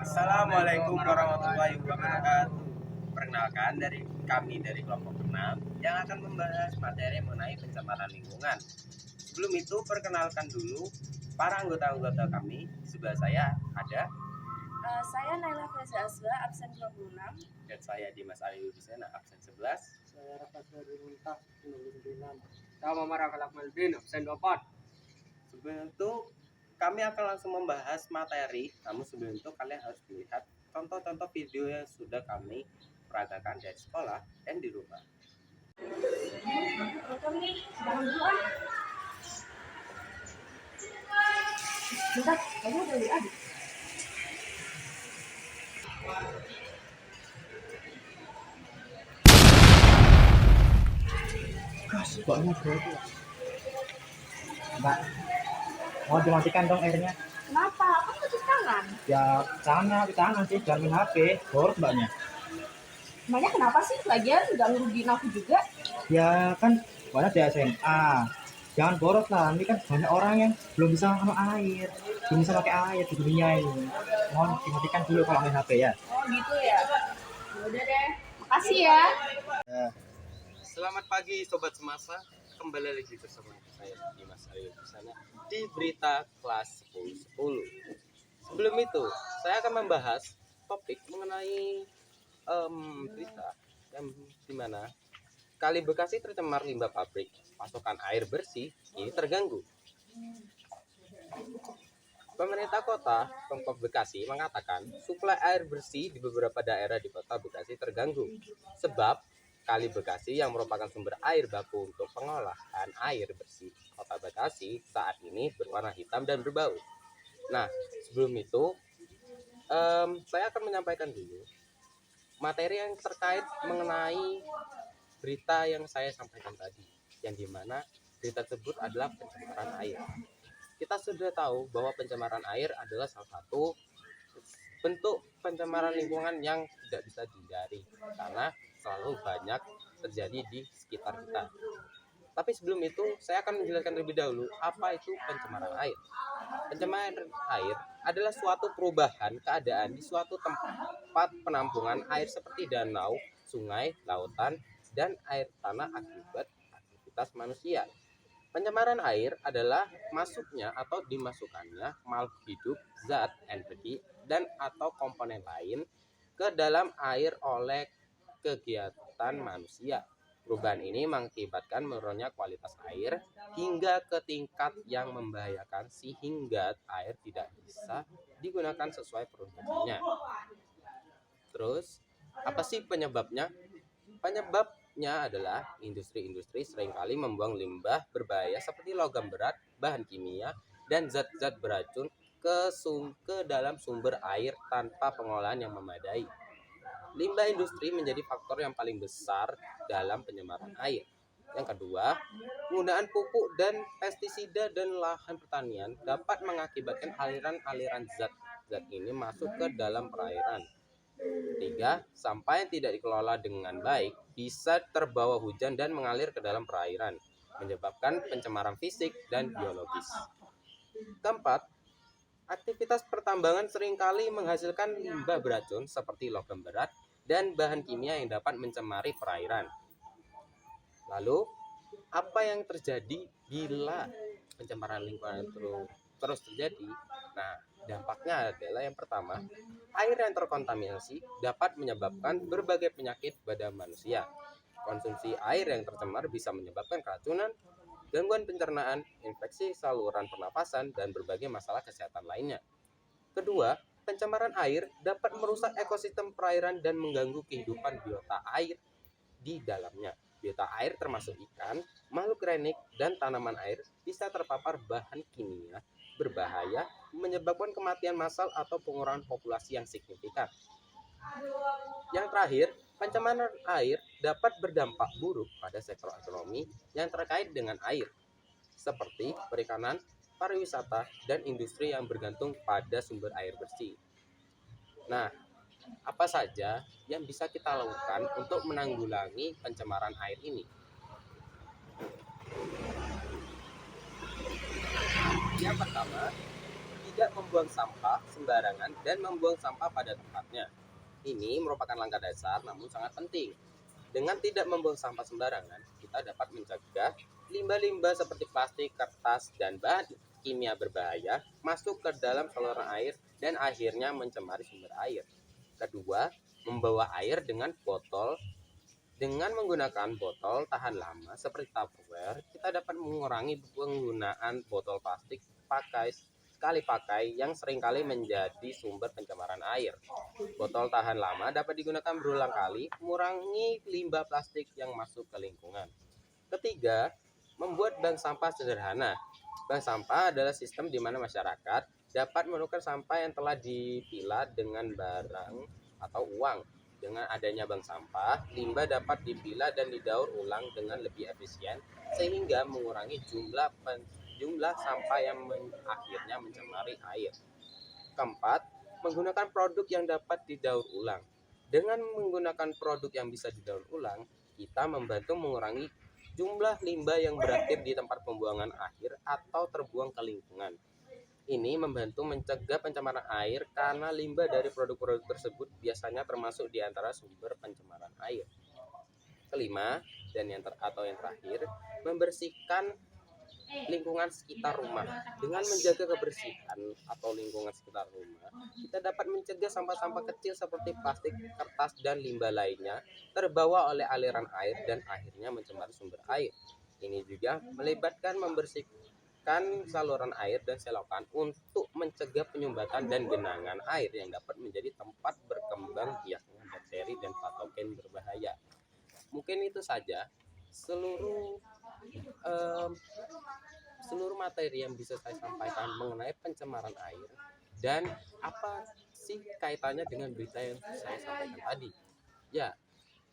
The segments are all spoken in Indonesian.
Assalamualaikum warahmatullahi wabarakatuh. Perkenalkan dari kelompok 6 yang akan membahas materi mengenai pencemaran lingkungan. Sebelum itu perkenalkan dulu para anggota-anggota kami. Sebelah saya ada Saya Naila Feza Azwa, absen 26. dan saya Dimas Ali Wibisono, absen 11. Saya Rafa Muntah, 69. Saya Muhammad Rafa Malvin, absen 24. Sebelum itu kami akan langsung membahas materi. Namun sebelum itu kalian harus melihat contoh-contoh video yang sudah kami peragakan dari sekolah dan di rumah. Bentar, kamu udah lihat? Gas, banyak banget. Mbak, mau dimatikan dong airnya? Kenapa? Kan cuci tangan. Ya, tangan sih, jangan main HP. Boros mbaknya. Emangnya kenapa sih? Lagian nggak ngerugiin aku juga. Ya kan, banyak di SMA. Jangan boros lah, ini kan banyak orang yang belum bisa sama air. Belum bisa pakai air di dunia ini. Mohon dimatikan dulu kalau main HP ya. Oh gitu ya? Udah deh. Makasih ya. Selamat pagi Sobat Semasa, kembali lagi bersama saya Dimas Ali Wibisono di Berita Kelas 10. Sebelum itu, saya akan membahas topik mengenai berita yang dimana Kali Bekasi tercemar limbah pabrik, pasokan air bersih ini terganggu. Pemerintah kota Pemkot Bekasi mengatakan suplai air bersih di beberapa daerah di kota Bekasi terganggu sebab Kali Bekasi yang merupakan sumber air baku untuk pengolahan air bersih kota Bekasi saat ini berwarna hitam dan berbau. Nah, sebelum itu saya akan menyampaikan dulu materi yang terkait mengenai berita yang saya sampaikan tadi, yang dimana berita tersebut adalah pencemaran air. Kita sudah tahu bahwa pencemaran air adalah salah satu bentuk pencemaran lingkungan yang tidak bisa dihindari karena selalu banyak terjadi di sekitar kita. Tapi sebelum itu, saya akan menjelaskan terlebih dahulu apa itu pencemaran air. Pencemaran air adalah suatu perubahan keadaan di suatu tempat penampungan air seperti danau, sungai, lautan, dan air tanah akibat aktivitas manusia. Pencemaran air adalah masuknya atau dimasukkannya makhluk hidup, zat, entiti, dan atau komponen lain ke dalam air oleh kegiatan manusia. Perubahan ini mengakibatkan menurunnya kualitas air hingga ke tingkat yang membahayakan sehingga air tidak bisa digunakan sesuai peruntukannya. Terus, apa sih penyebabnya? Penyebabnya adalah industri-industri seringkali membuang limbah berbahaya seperti logam berat, bahan kimia, dan zat-zat beracun ke dalam sumber air tanpa pengolahan yang memadai. Limbah industri menjadi faktor yang paling besar dalam pencemaran air. Yang kedua, penggunaan pupuk dan pestisida dan lahan pertanian dapat mengakibatkan aliran-aliran zat ini masuk ke dalam perairan. Ketiga, sampah yang tidak dikelola dengan baik bisa terbawa hujan dan mengalir ke dalam perairan, menyebabkan pencemaran fisik dan biologis. Keempat, aktivitas pertambangan seringkali menghasilkan limbah beracun seperti logam berat dan bahan kimia yang dapat mencemari perairan. Lalu, apa yang terjadi bila pencemaran lingkungan terus terjadi? Nah, dampaknya adalah yang pertama, air yang terkontaminasi dapat menyebabkan berbagai penyakit pada manusia. Konsumsi air yang tercemar bisa menyebabkan keracunan, gangguan pencernaan, infeksi saluran pernapasan, dan berbagai masalah kesehatan lainnya. Kedua, pencemaran air dapat merusak ekosistem perairan dan mengganggu kehidupan biota air di dalamnya. Biota air termasuk ikan, makhluk renik, dan tanaman air bisa terpapar bahan kimia berbahaya menyebabkan kematian massal atau pengurangan populasi yang signifikan. Yang terakhir, pencemaran air dapat berdampak buruk pada sektor ekonomi yang terkait dengan air, seperti perikanan, pariwisata, dan industri yang bergantung pada sumber air bersih. Nah, apa saja yang bisa kita lakukan untuk menanggulangi pencemaran air ini? Yang pertama, tidak membuang sampah sembarangan dan membuang sampah pada tempatnya. Ini merupakan langkah dasar namun sangat penting. Dengan tidak membuang sampah sembarangan, kita dapat mencegah limbah-limbah seperti plastik, kertas, dan bahan kimia berbahaya masuk ke dalam saluran air dan akhirnya mencemari sumber air. Kedua, membawa air dengan botol. Dengan menggunakan botol tahan lama seperti Tupperware, kita dapat mengurangi penggunaan botol plastik sekali pakai yang seringkali menjadi sumber pencemaran air. Botol tahan lama dapat digunakan berulang kali, mengurangi limbah plastik yang masuk ke lingkungan. Ketiga, membuat bank sampah sederhana. Bank sampah adalah sistem di mana masyarakat dapat menukar sampah yang telah dipilah dengan barang atau uang. Dengan adanya bank sampah, limbah dapat dipilah dan didaur ulang dengan lebih efisien sehingga mengurangi jumlah sampah yang akhirnya mencemari air. Keempat, menggunakan produk yang dapat didaur ulang. Dengan menggunakan produk yang bisa didaur ulang, kita membantu mengurangi jumlah limbah yang berakhir di tempat pembuangan akhir atau terbuang ke lingkungan. Ini membantu mencegah pencemaran air karena limbah dari produk-produk tersebut biasanya termasuk di antara sumber pencemaran air. Kelima, dan yang terakhir, membersihkan lingkungan sekitar rumah. Dengan menjaga kebersihan atau lingkungan sekitar rumah, kita dapat mencegah sampah-sampah kecil seperti plastik, kertas, dan limbah lainnya terbawa oleh aliran air dan akhirnya mencemari sumber air. Ini juga melibatkan membersihkan saluran air dan selokan untuk mencegah penyumbatan dan genangan air yang dapat menjadi tempat berkembang biaknya bakteri dan patogen berbahaya. Mungkin itu saja seluruh seluruh materi yang bisa saya sampaikan mengenai pencemaran air dan apa sih kaitannya dengan berita yang saya sampaikan tadi. Ya,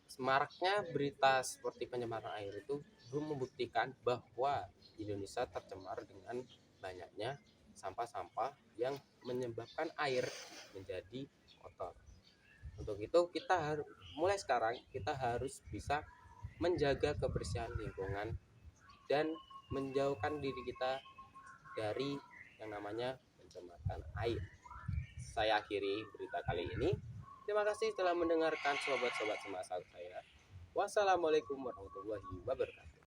semaraknya berita seperti pencemaran air itu belum membuktikan bahwa Indonesia tercemar dengan banyaknya sampah-sampah yang menyebabkan air menjadi kotor. Untuk itu kita harus mulai sekarang kita harus bisa menjaga kebersihan lingkungan dan menjauhkan diri kita dari yang namanya pencemaran air. Saya akhiri berita kali ini. Terima kasih telah mendengarkan sobat-sobat semasa saya. Wassalamualaikum warahmatullahi wabarakatuh.